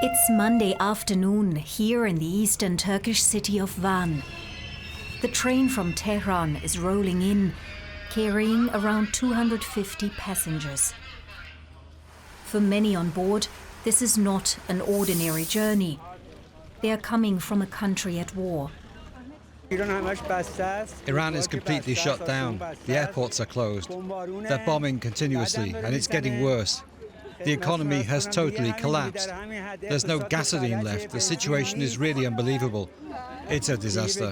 It's Monday afternoon here in the eastern Turkish city of Van. The train from Tehran is rolling in, carrying around 250 passengers. For many on board, this is not an ordinary journey. They are coming from a country at war. Iran is completely shut down. The airports are closed. They're bombing continuously, and it's getting worse. The economy has totally collapsed. There's no gasoline left. The situation is really unbelievable. It's a disaster.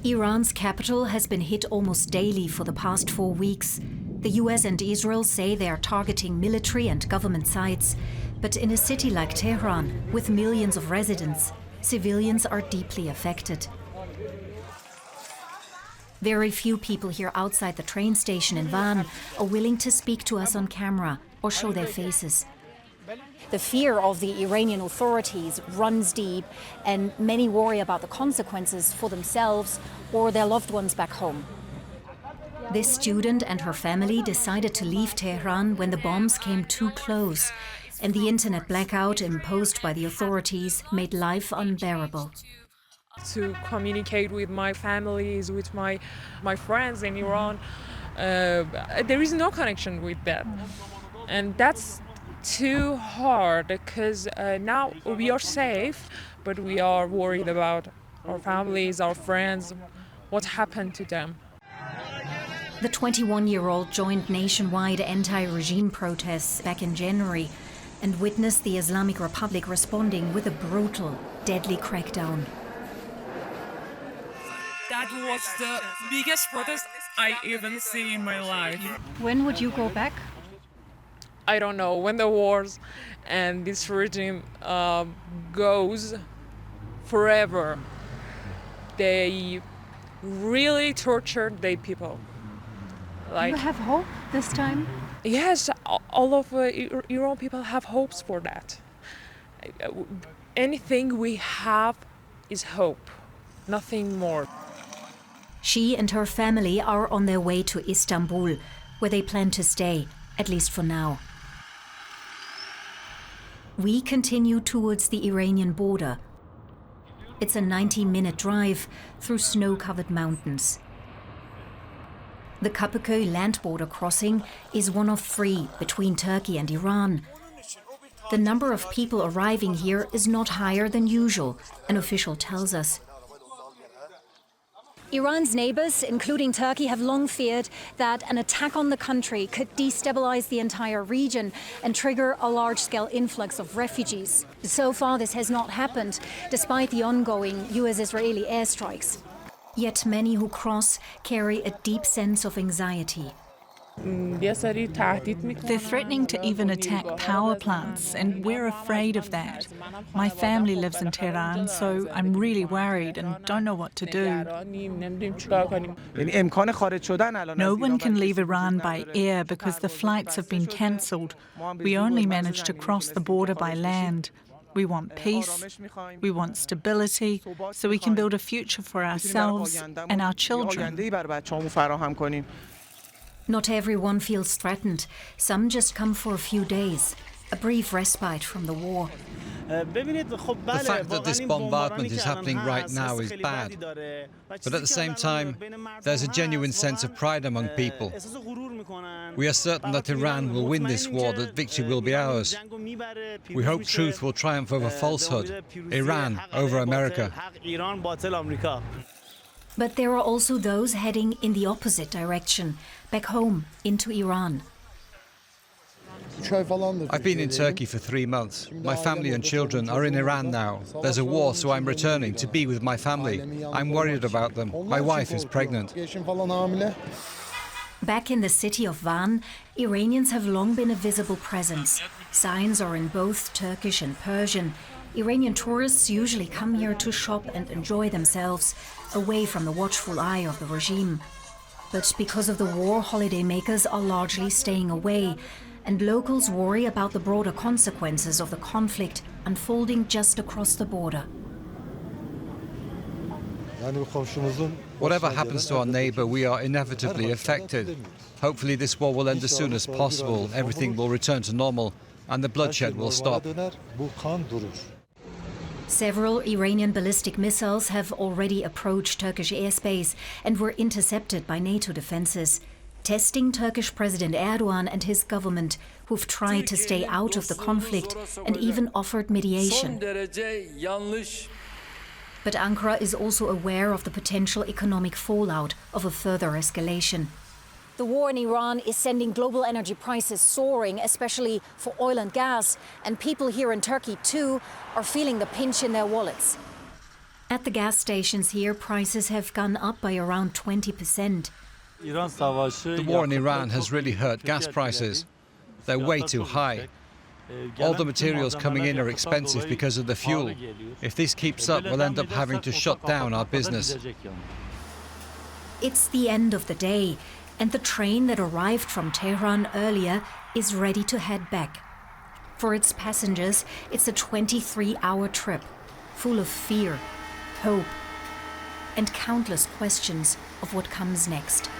Iran's capital has been hit almost daily for the past 4 weeks. The US and Israel say they are targeting military and government sites. But in a city like Tehran, with millions of residents, civilians are deeply affected. Very few people here outside the train station in Van are willing to speak to us on camera or show their faces. The fear of the Iranian authorities runs deep, and many worry about the consequences for themselves or their loved ones back home. This student and her family decided to leave Tehran when the bombs came too close, and the internet blackout imposed by the authorities made life unbearable. To communicate with my families, with my friends in Iran, there is no connection with them. And that's too hard because now we are safe, but we are worried about our families, our friends, what happened to them. The 21-year-old joined nationwide anti-regime protests back in January and witnessed the Islamic Republic responding with a brutal, deadly crackdown. That was the biggest protest I even seen in my life. When would you go back? I don't know, when the wars and this regime goes forever. They really tortured their people. You have hope this time? Yes, all of Iran people have hopes for that. Anything we have is hope, nothing more. She and her family are on their way to Istanbul, where they plan to stay, at least for now. We continue towards the Iranian border. It's a 90-minute drive through snow-covered mountains. The Kapıköy land border crossing is one of 3 between Turkey and Iran. The number of people arriving here is not higher than usual, an official tells us. Iran's neighbors, including Turkey, have long feared that an attack on the country could destabilize the entire region and trigger a large-scale influx of refugees. So far, this has not happened, despite the ongoing US-Israeli airstrikes. Yet many who cross carry a deep sense of anxiety. They're threatening to even attack power plants, and we're afraid of that. My family lives in Tehran, so I'm really worried and don't know what to do. No one can leave Iran by air because the flights have been cancelled. We only managed to cross the border by land. We want peace, we want stability, so we can build a future for ourselves and our children. Not everyone feels threatened. Some just come for a few days, a brief respite from the war. The fact that this bombardment is happening right now is bad. But at the same time, there's a genuine sense of pride among people. We are certain that Iran will win this war, that victory will be ours. We hope truth will triumph over falsehood, Iran over America. But there are also those heading in the opposite direction, back home, into Iran. I've been in Turkey for 3 months. My family and children are in Iran now. There's a war, so I'm returning to be with my family. I'm worried about them. My wife is pregnant. Back in the city of Van, Iranians have long been a visible presence. Signs are in both Turkish and Persian. Iranian tourists usually come here to shop and enjoy themselves, away from the watchful eye of the regime. But because of the war, holidaymakers are largely staying away, and locals worry about the broader consequences of the conflict unfolding just across the border. Whatever happens to our neighbour, we are inevitably affected. Hopefully this war will end as soon as possible, everything will return to normal, and the bloodshed will stop. Several Iranian ballistic missiles have already approached Turkish airspace and were intercepted by NATO defenses, testing Turkish President Erdogan and his government, who've tried to stay out of the conflict and even offered mediation. But Ankara is also aware of the potential economic fallout of a further escalation. The war in Iran is sending global energy prices soaring, especially for oil and gas, and people here in Turkey too are feeling the pinch in their wallets. At the gas stations here, prices have gone up by around 20%. The war in Iran has really hurt gas prices. They're way too high. All the materials coming in are expensive because of the fuel. If this keeps up, we'll end up having to shut down our business. It's the end of the day, and the train that arrived from Tehran earlier is ready to head back. For its passengers, it's a 23-hour trip, full of fear, hope, and countless questions of what comes next.